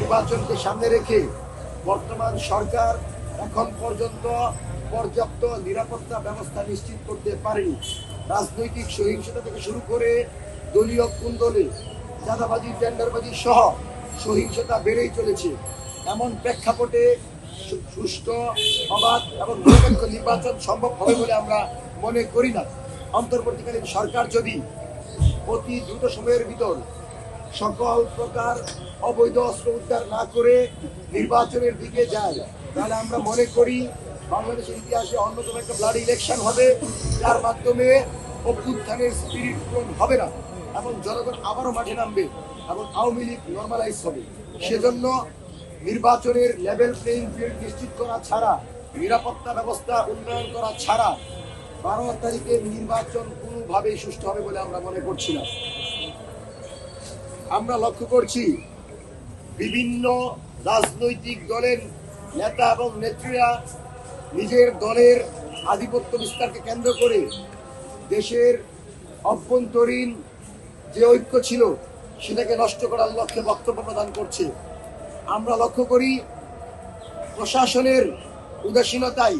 নির্বাচনকে সামনে রেখে বর্তমান সরকার এখন পর্যন্ত পর্যাপ্ত নিরাপত্তা ব্যবস্থা নিশ্চিত করতে পারেনি। রাজনৈতিক সহিংসতা থেকে শুরু করে দলীয় কুন্দলে চাঁদাবাজি, টেন্ডারবাজি সহ সহিংসতা বেড়েই চলেছে। এমন প্রেক্ষাপটে সুষ্ঠু, অবাধ এবং নিরপেক্ষ নির্বাচন সম্ভব হবে বলে আমরা মনে করি না। অন্তর্বর্তীকালীন সরকার যদি অতি দ্রুত সময়ের ভিতর সকল প্রকার অবৈধ অস্ত্র উদ্ধার না করে নির্বাচনের দিকে যায়, তাহলে আমরা মনে করি বাংলাদেশের ইতিহাসে অন্যতম একটা ব্লাডি ইলেকশন হবে, যার মাধ্যমে অভ্যুত্থানের স্পিরিট পূরণ হবে না এবং জনগণ আবারও মাঠে নামবে এবং আওয়ামী লীগ নর্মালাইজ হবে। সেজন্য নির্বাচনের লেভেল প্লেইং ফিল্ড নিশ্চিত করা ছাড়া, নিরাপত্তা ব্যবস্থা উন্নয়ন করা ছাড়া 12 তারিখের নির্বাচন কোনোভাবেই সুষ্ঠু হবে বলে আমরা মনে করছি না। আমরা লক্ষ্য করছি বিভিন্ন রাজনৈতিক দলের নেতা এবং নেত্রীরা নিজের দলের আধিপত্য বিস্তারকে কেন্দ্র করে দেশের অভ্যন্তরীণ যে ঐক্য ছিল সেটাকে নষ্ট করার লক্ষ্যে বক্তব্য প্রদান করছে। আমরা লক্ষ্য করি প্রশাসনের উদাসীনতায়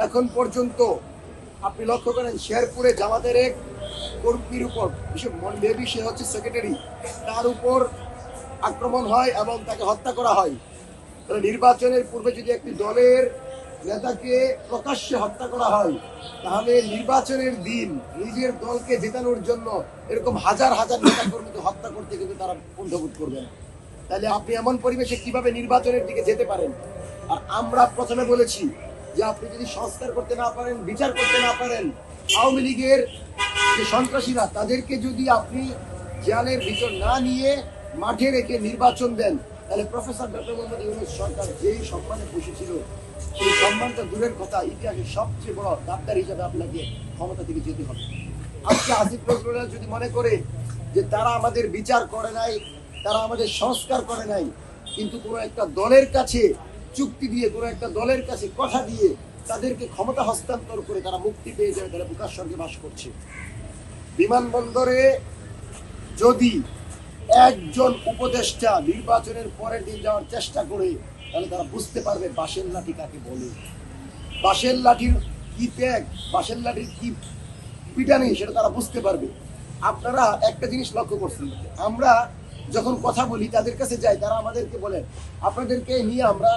এখন পর্যন্ত আপনি লক্ষ্য করেন শেরপুরে জামাতের এক কর্মীর উপর, মেবি সে হচ্ছে সেক্রেটারি, তার উপর আক্রমণ হয় এবং তাকে হত্যা করা হয়। নির্বাচনের পূর্বে যদি একটি দলের নেতাকে প্রকাশ্যে হত্যা করা হয়, তাহলে নির্বাচনের দিন নিজের দলকে জেতানোর জন্য এরকম হাজার হাজার নেতা কর্মীকে হত্যা করতে কিন্তু তারা কুণ্ঠবোধ করবে না। তাহলে আপনি এমন পরিবেশে কিভাবে নির্বাচনের দিকে যেতে পারেন? আর আমরা প্রথমে বলেছি যে আপনি যদি সংস্কার করতে না পারেন, বিচার করতে না পারেন, আওয়ামী লীগের যে সন্ত্রাসীরা তাদেরকে যদি আপনি জেলের ভিতর না নিয়ে মাঠে রেখে নির্বাচন দেন, তাহলে প্রফেসর ডক্টর মোহাম্মদ ইউনূস সরকার যেই সম্মানে বসেছিল সেই সম্মানটা দূরের কথা, ইতিহাসের সবচেয়ে বড় গাদ্দার হিসাবে আপনাকে ক্ষমতা থেকে যেতে হবে। আজকে আসিফ নজরুল যদি মনে করে যে তারা আমাদের বিচার করে নাই, তারা আমাদের সংস্কার করে নাই, কিন্তু কোনো একটা দলের কাছে চুক্তি দিয়ে, কোনো একটা দলের কাছে কথা দিয়ে তাদেরকে ক্ষমতা হস্তান্তর করে তারা মুক্তি পেয়ে যাবে, তারা বুকার স্বর্গে বাস করছে। বিমানবন্দরে যদি একজন উপদেষ্টা নির্বাচনের পরের দিন যাওয়ার চেষ্টা করে, তাহলে তারা বুঝতে পারবে বাঁশের লাঠি কাকে বলে, বাঁশের লাঠির কি ত্যাগ, বাঁশের লাঠির কি পিটানি, সেটা তারা বুঝতে পারবে। আপনারা একটা জিনিস লক্ষ্য করছেন, আমরা যখন কথা বলি তাদের কাছে যাই, তারা আমাদেরকে বলে আপনাদেরকে নিয়ে আমরা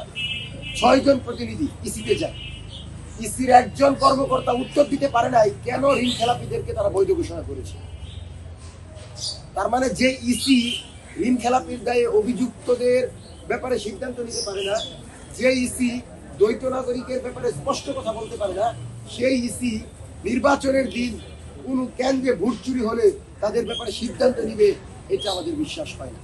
6 জন প্রতিনিধি ইসিতে যাই, ইসির একজন কর্মকর্তা উত্তর দিতে পারে নাই কেন ঋণ খেলাপিদেরকে তারা বৈধ ঘোষণা করেছে। তার মানে যে ইসি ঋণ খেলাপির দায়ে অভিযুক্তদের ব্যাপারে সিদ্ধান্ত নিতে পারে না, যে ইসি দ্বৈত নাগরিকের ব্যাপারে স্পষ্ট কথা বলতে পারে না, সেই ইসি নির্বাচনের দিন কোন কেন্দ্রে ভোট চুরি হলে তাদের ব্যাপারে সিদ্ধান্ত নিবে, এটা আমাদের বিশ্বাস হয় না।